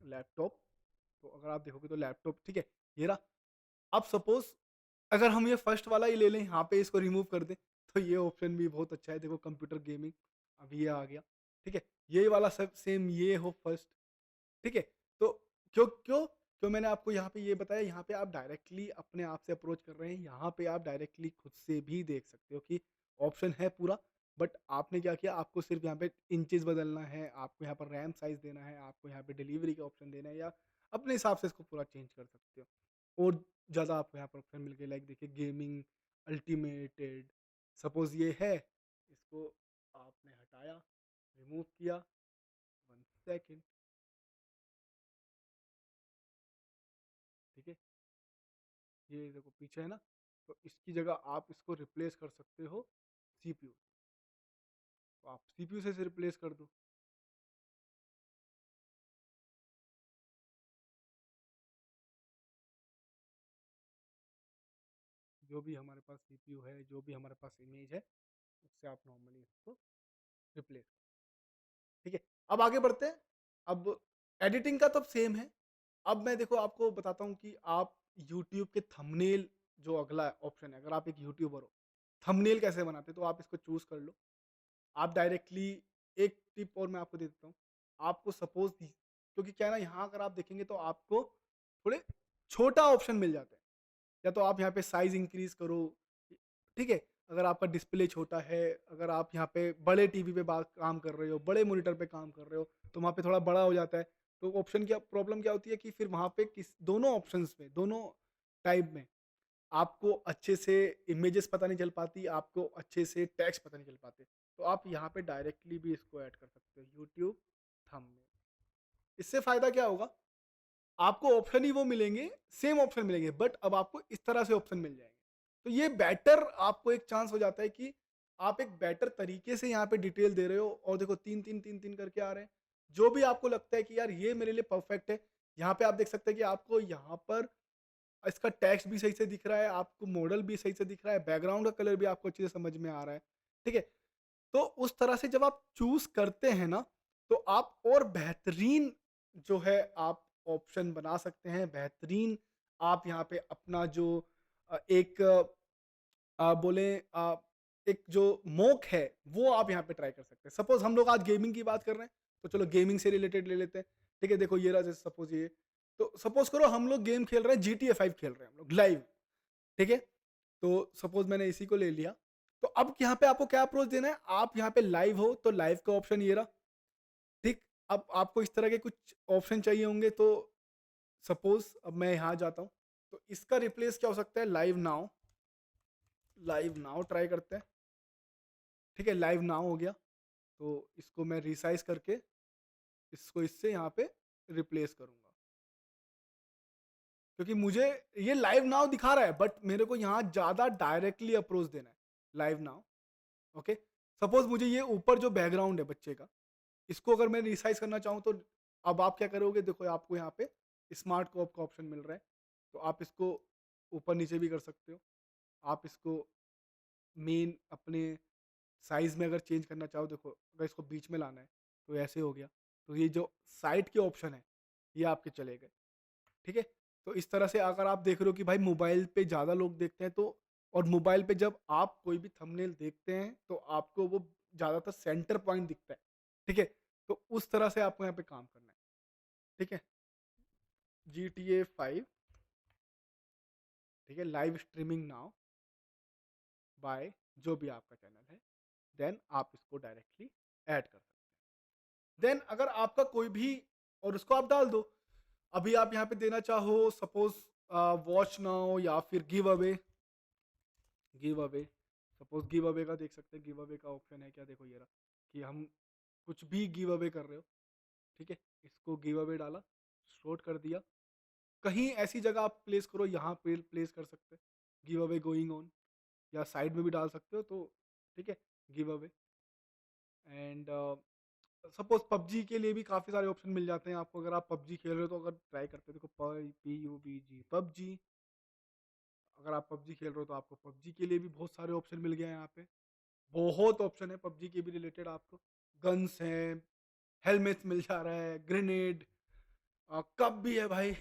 Speaker 1: लैपटॉप, तो अगर आप देखोगे तो लैपटॉप ठीक है, ये रहा। अब सपोज़ अगर हम ये फर्स्ट वाला ही ले लें, यहाँ पे इसको रिमूव कर दें, तो ये ऑप्शन भी बहुत अच्छा है। देखो कंप्यूटर गेमिंग, अब ये आ गया, ठीक है? ये वाला सब सेम ये हो फर्स्ट, ठीक है? तो क्यों क्यों क्यों मैंने आपको यहाँ पे ये बताया, यहाँ पे आप डायरेक्टली अपने आप से अप्रोच कर रहे हैं, यहाँ पे आप डायरेक्टली खुद से भी देख सकते हो कि ऑप्शन है पूरा, बट आपने क्या किया, आपको सिर्फ़ यहाँ पे इंचेस बदलना है, आपको यहाँ पर रैम साइज़ देना है, आपको यहाँ पे डिलीवरी का ऑप्शन देना है, या अपने हिसाब से इसको पूरा चेंज कर सकते हो। और ज़्यादा आपको यहाँ पर ऑप्शन मिल गए, लाइक देखिए गेमिंग, अल्टीमेटेड, सपोज़ ये है, इसको आपने हटाया, रिमूव किया, 1 सेकंड, ठीक है? ये देखो पीछे है ना, तो इसकी जगह आप इसको रिप्लेस कर सकते हो सीपीयू, तो आप सीपीयू से रिप्लेस कर दो। जो भी हमारे पास सीपीयू है, जो भी हमारे पास इमेज है, उससे आप नॉर्मली इसको रिप्लेस, ठीक है? अब आगे बढ़ते हैं। अब एडिटिंग का तो सेम है। अब मैं देखो आपको बताता हूँ कि आप यूट्यूब के थंबनेल, जो अगला ऑप्शन है, अगर आप एक यूट्यूबर हो, थंबनेल कैसे बनाते हैं, तो आप इसको चूज़ कर लो। आप डायरेक्टली, एक टिप और मैं आपको दे देता हूँ। आपको सपोज़ क्योंकि क्या है ना, यहाँ अगर आप देखेंगे तो आपको थोड़े छोटा ऑप्शन मिल जाता है। या तो आप यहाँ पे साइज़ इंक्रीज़ करो, ठीक है? अगर आपका डिस्प्ले छोटा है, अगर आप यहाँ पे बड़े टीवी पे बात काम कर रहे हो, बड़े मॉनिटर पे काम कर रहे हो, तो वहाँ पे थोड़ा बड़ा हो जाता है। तो ऑप्शन क्या प्रॉब्लम क्या होती है कि फिर वहाँ पे दोनों ऑप्शंस में, दोनों टाइप में आपको अच्छे से इमेजेस पता नहीं चल पाती, आपको अच्छे से टेक्स्ट पता नहीं चल पाते। तो आप यहाँ पे डायरेक्टली भी इसको ऐड कर सकते हो, यूट्यूब थंबनेल। इससे फ़ायदा क्या होगा? आपको ऑप्शन ही वो मिलेंगे, सेम ऑप्शन मिलेंगे, बट अब आपको इस तरह से ऑप्शन मिल जाएँगे। तो ये बेटर आपको एक चांस हो जाता है कि आप एक बेटर तरीके से यहाँ पे डिटेल दे रहे हो, और देखो 3-3, 3-3 करके आ रहे हैं। जो भी आपको लगता है कि यार ये मेरे लिए परफेक्ट है, यहाँ पे आप देख सकते हैं कि आपको यहाँ पर इसका टेक्स्ट भी सही से दिख रहा है, आपको मॉडल भी सही से दिख रहा है, बैकग्राउंड का कलर भी आपको अच्छे से समझ में आ रहा है, ठीक है? तो उस तरह से जब आप चूज़ करते हैं ना, तो आप और बेहतरीन जो है आप ऑप्शन बना सकते हैं, बेहतरीन आप यहाँ पे अपना जो एक बोलें एक जो मोक है, वो आप यहाँ पे ट्राई कर सकते हैं। सपोज़ हम लोग आज गेमिंग की बात कर रहे हैं, तो चलो गेमिंग से रिलेटेड ले लेते हैं, ठीक है? देखो ये रहा, जैसे सपोज़ ये, तो सपोज़ करो हम लोग गेम खेल रहे हैं, जीटीए 5 खेल रहे हैं हम लोग लाइव, ठीक है? तो सपोज़ मैंने इसी को ले लिया, तो अब यहाँ पे आपको क्या अप्रोच देना है, आप यहाँ पे लाइव हो, तो लाइव का ऑप्शन ये रहा, ठीक? अब आपको इस तरह के कुछ ऑप्शन चाहिए होंगे, तो सपोज़ अब मैं यहाँ जाता हूँ, तो इसका रिप्लेस क्या हो सकता है, लाइव नाउ ट्राई करते हैं, ठीक है? लाइव नाउ हो गया, तो इसको मैं रिसाइज़ करके इसको इससे यहाँ पे रिप्लेस करूँगा। क्योंकि मुझे ये लाइव नाउ दिखा रहा है, बट मेरे को यहाँ ज़्यादा डायरेक्टली अप्रोच देना है, लाइव नाउ, ओके? सपोज़ मुझे ये ऊपर जो बैकग्राउंड है बच्चे का, इसको अगर मैं रिसाइज़ करना चाहूँ, तो अब आप क्या करोगे, देखो आपको यहाँ पे स्मार्ट कोप का ऑप्शन मिल रहा है, तो आप इसको ऊपर-नीचे भी कर सकते हो। आप इसको मेन अपने साइज़ में अगर चेंज करना चाहो, देखो अगर इसको बीच में लाना है, तो ऐसे हो गया। तो ये जो साइड के ऑप्शन है, ये आपके चले गए, ठीक है? तो इस तरह से अगर आप देख रहे हो कि भाई मोबाइल पे ज़्यादा लोग देखते हैं, तो और मोबाइल पे जब आप कोई भी थंबनेल देखते हैं, तो आपको वो ज़्यादातर सेंटर पॉइंट दिखता है, ठीक है? तो उस तरह से आपको यहाँ पे काम करना है, ठीक है? जीटीए 5, ठीक है? लाइव स्ट्रीमिंग नाउ बाय जो भी आपका चैनल है, देन आप इसको डायरेक्टली ऐड कर सकते हैं। देन अगर आपका कोई भी, और उसको आप डाल दो, अभी आप यहाँ पे देना चाहो सपोज़ वॉच नाउ या फिर give away suppose give away का देख सकते हैं, गिव अवे का ऑप्शन है क्या, देखो ये रहा, कि हम कुछ भी गिव अवे कर रहे हो, ठीक है? इसको गिव अवे डाला, शॉर्ट कर दिया, कहीं ऐसी जगह आप प्लेस करो, यहाँ पे प्लेस कर सकते हैं, गिव अवे गोइंग ऑन, या साइड में भी डाल सकते हो तो ठीक है, give away. And suppose PUBG के लिए भी काफ़ी सारे ऑप्शन मिल जाते हैं आपको, अगर आप पबजी खेल रहे हो तो अगर ट्राई करते हो, देखो पीयूबीजी पबजी, अगर आप पबजी खेल रहे हो तो आपको पबजी के लिए भी बहुत सारे ऑप्शन मिल गए हैं यहाँ पे। बहुत ऑप्शन है पबजी के भी रिलेटेड आपको। गन्स हैं, हेलमेट्स मिल जा रहा है, ग्रेनेड, कप भी है भाई।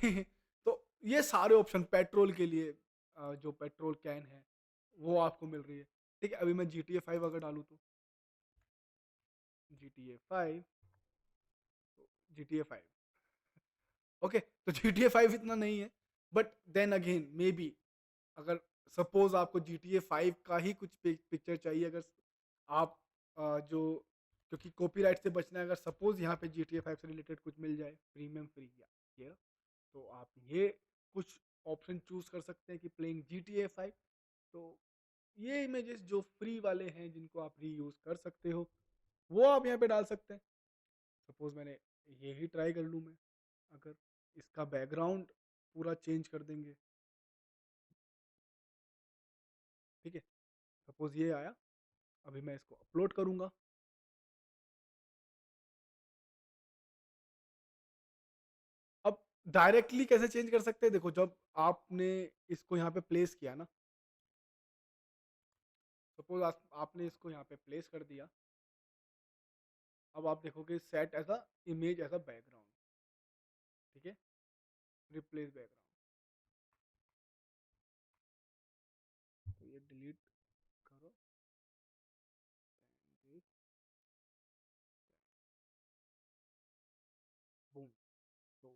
Speaker 1: तो ये सारे ऑप्शन पेट्रोल के लिए, जो पेट्रोल कैन है, वो आपको मिल रही है। ठीक है, अभी मैं जीटीए 5 अगर डालूँ तो जीटीए 5, जीटीए 5, ओके, तो जीटीए 5 इतना नहीं है, but then again maybe, अगर सपोज़ आपको जीटीए 5 का ही कुछ पिक्चर चाहिए, अगर आप जो, क्योंकि कॉपीराइट से बचना है, अगर सपोज़ यहाँ पे जीटीए 5 से रिलेटेड कुछ मिल जाए प्रीमियम फ्री या ये, तो आप ये कुछ ऑप्शन चूज़ कर सकते हैं कि प्लेइंग जीटीए 5। तो ये इमेजेस जो फ्री वाले हैं जिनको आप रीयूज़ कर सकते हो, वो आप यहाँ पे डाल सकते हैं। सपोज़ मैंने ये ही ट्राई कर लूँ मैं, अगर इसका बैकग्राउंड पूरा चेंज कर देंगे, ठीक है? सपोज़ ये आया, अभी मैं इसको अपलोड करूँगा। अब डायरेक्टली कैसे चेंज कर सकते हैं? देखो, जब आपने इसको यहाँ पे प्लेस किया ना, सपोज़ आपने इसको यहाँ पे प्लेस कर दिया, अब आप देखोगे set as a image as a background, ठीक है? रिप्लेस बैकग्राउंड, तो ये डिलीट करो, देन बूम, तो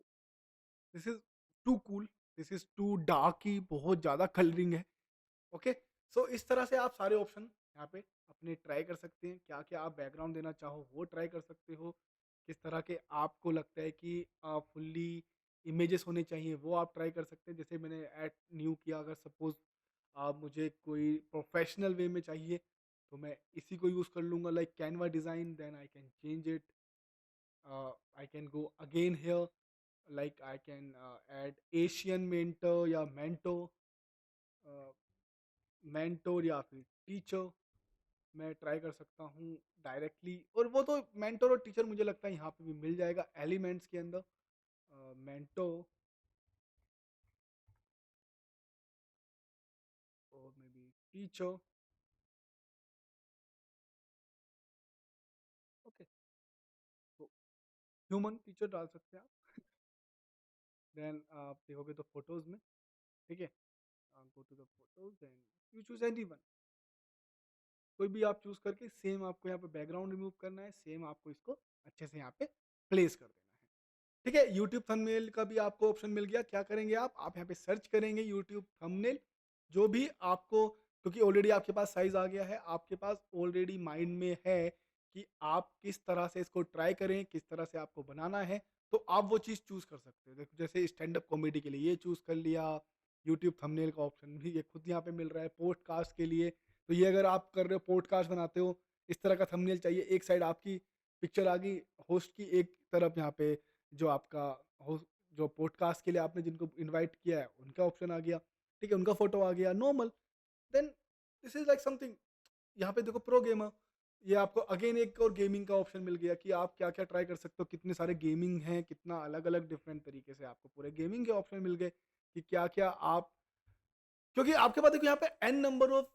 Speaker 1: this is too cool, this is too dark, ही बहुत ज़्यादा कलरिंग है। ओके, सो इस तरह से आप सारे ऑप्शन यहाँ पे अपने ट्राई कर सकते हैं, क्या क्या आप बैकग्राउंड देना चाहो वो ट्राई कर सकते हो, किस तरह के आपको लगता है कि फुल्ली इमेजेस होने चाहिए वो आप ट्राई कर सकते हैं। जैसे मैंने ऐड न्यू किया, अगर सपोज मुझे कोई प्रोफेशनल वे में चाहिए तो मैं इसी को यूज़ कर लूँगा, like Canva design, then I can change it, I can go again here, like I can add Asian mentor या मेंटोर या फिर टीचर, मैं ट्राई कर सकता हूँ डायरेक्टली, और वो तो मेंटोर और टीचर मुझे लगता है यहाँ पे भी मिल जाएगा एलिमेंट्स के अंदर, मेंटोर और मे बी टीचर। ओके, तो ह्यूमन टीचर डाल सकते हैं आप, देन आप देखोगे तो फोटोज में, ठीक है, go to the photos, then you choose anyone, कोई भी आप चूज करके सेम आपको यहाँ पे बैकग्राउंड रिमूव करना है, सेम आपको इसको अच्छे से यहाँ पे प्लेस कर देना है। ठीक है, यूट्यूब थंबनेल का भी आपको ऑप्शन मिल गया। क्या करेंगे आप यहाँ पे सर्च करेंगे यूट्यूब थंबनेल, जो भी आपको, क्योंकि ऑलरेडी आपके पास साइज़ आ गया है, आपके पास ऑलरेडी माइंड में है कि आप किस तरह से इसको ट्राई करें, किस तरह से आपको बनाना है, तो आप वो चीज़ चूज़ कर सकते हो। देखो, जैसे स्टैंड अप कॉमेडी के लिए ये चूज़ कर लिया, यूट्यूब थंबनेल का ऑप्शन भी ये खुद यहाँ पे मिल रहा है, पॉडकास्ट के लिए, तो ये अगर आप कर रहे हो पॉडकास्ट बनाते हो, इस तरह का थंबनेल चाहिए, एक साइड आपकी पिक्चर आ गई होस्ट की, एक तरफ यहाँ पे जो आपका हो, जो पॉडकास्ट के लिए आपने जिनको इनवाइट किया है उनका ऑप्शन आ गया, ठीक है, उनका फोटो आ गया normal, then this is like something. यहाँ पे देखो प्रो गेमर, ये आपको अगेन एक और गेमिंग का ऑप्शन मिल गया कि आप क्या क्या ट्राई कर सकते हो, कितने सारे गेमिंग हैं, कितना अलग अलग डिफरेंट तरीके से आपको पूरे गेमिंग के ऑप्शन मिल गए कि क्या क्या आप, क्योंकि आपके पास देखो यहाँ पे एन नंबर ऑफ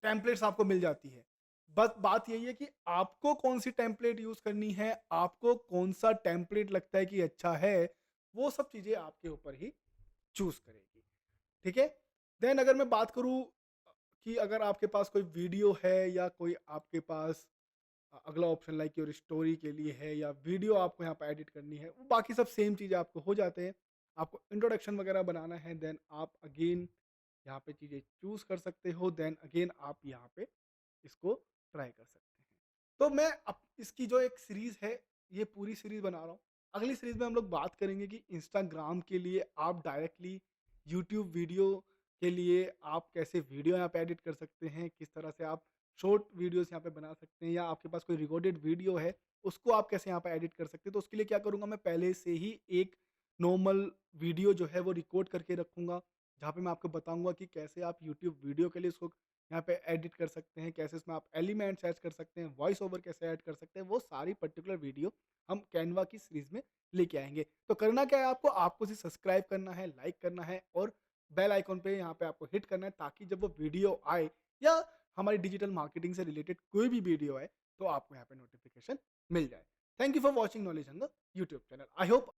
Speaker 1: टेम्पलेट्स आपको मिल जाती है। बस बात यही है कि आपको कौन-सी टेम्पलेट यूज़ करनी है, आपको कौन-सा टेम्पलेट लगता है कि अच्छा है, वो सब चीज़ें आपके ऊपर ही चूज़ करेगी। ठीक है? देन अगर मैं बात करूँ कि अगर आपके पास कोई वीडियो है या कोई आपके पास अगला ऑप्शन लाइक योर स्टोरी के लिए है या वीडियो आपको यहाँ पे एडिट करनी है, वो बाकी सब सेम चीज़ें आपको हो जाते हैं। आपको इंट्रोडक्शन वगैरह बनाना है, देन आप अगेन यहाँ पे चीज़ें चूज़ कर सकते हो, देन अगेन आप यहाँ पे इसको ट्राई कर सकते हैं। तो मैं इसकी जो एक सीरीज़ है, ये पूरी सीरीज़ बना रहा हूँ। अगली सीरीज़ में हम लोग बात करेंगे कि इंस्टाग्राम के लिए आप डायरेक्टली यूट्यूब वीडियो के लिए आप कैसे वीडियो यहाँ पे एडिट कर सकते हैं, किस तरह से आप शॉर्ट वीडियोज़ यहाँ पे बना सकते हैं या आपके पास कोई रिकॉर्डेड वीडियो है, उसको आप कैसे यहाँ पे एडिट कर सकते हैं। तो उसके लिए क्या करूँगा मैं पहले से ही एक नॉर्मल वीडियो जो है वो रिकॉर्ड करके रखूँगा, जहाँ पे मैं आपको बताऊँगा कि कैसे आप यूट्यूब वीडियो के लिए उसको यहाँ पे एडिट कर सकते हैं, कैसे उसमें आप एलिमेंट्स ऐड कर सकते हैं, वॉइस ओवर कैसे ऐड कर सकते हैं, वो सारी पर्टिकुलर वीडियो हम कैनवा की सीरीज़ में लेके आएँगे। तो करना क्या है आपको? आपको सिर्फ सब्सक्राइब करना है, लाइक करना है और बेल आइकन पे यहाँ पे आपको हिट करना है ताकि जब वो वीडियो आए या हमारी डिजिटल मार्केटिंग से रिलेटेड कोई भी वीडियो आए, तो आपको यहाँ पे नोटिफ़िकेशन मिल जाए। Thank you for watching knowledge on the YouTube channel. I hope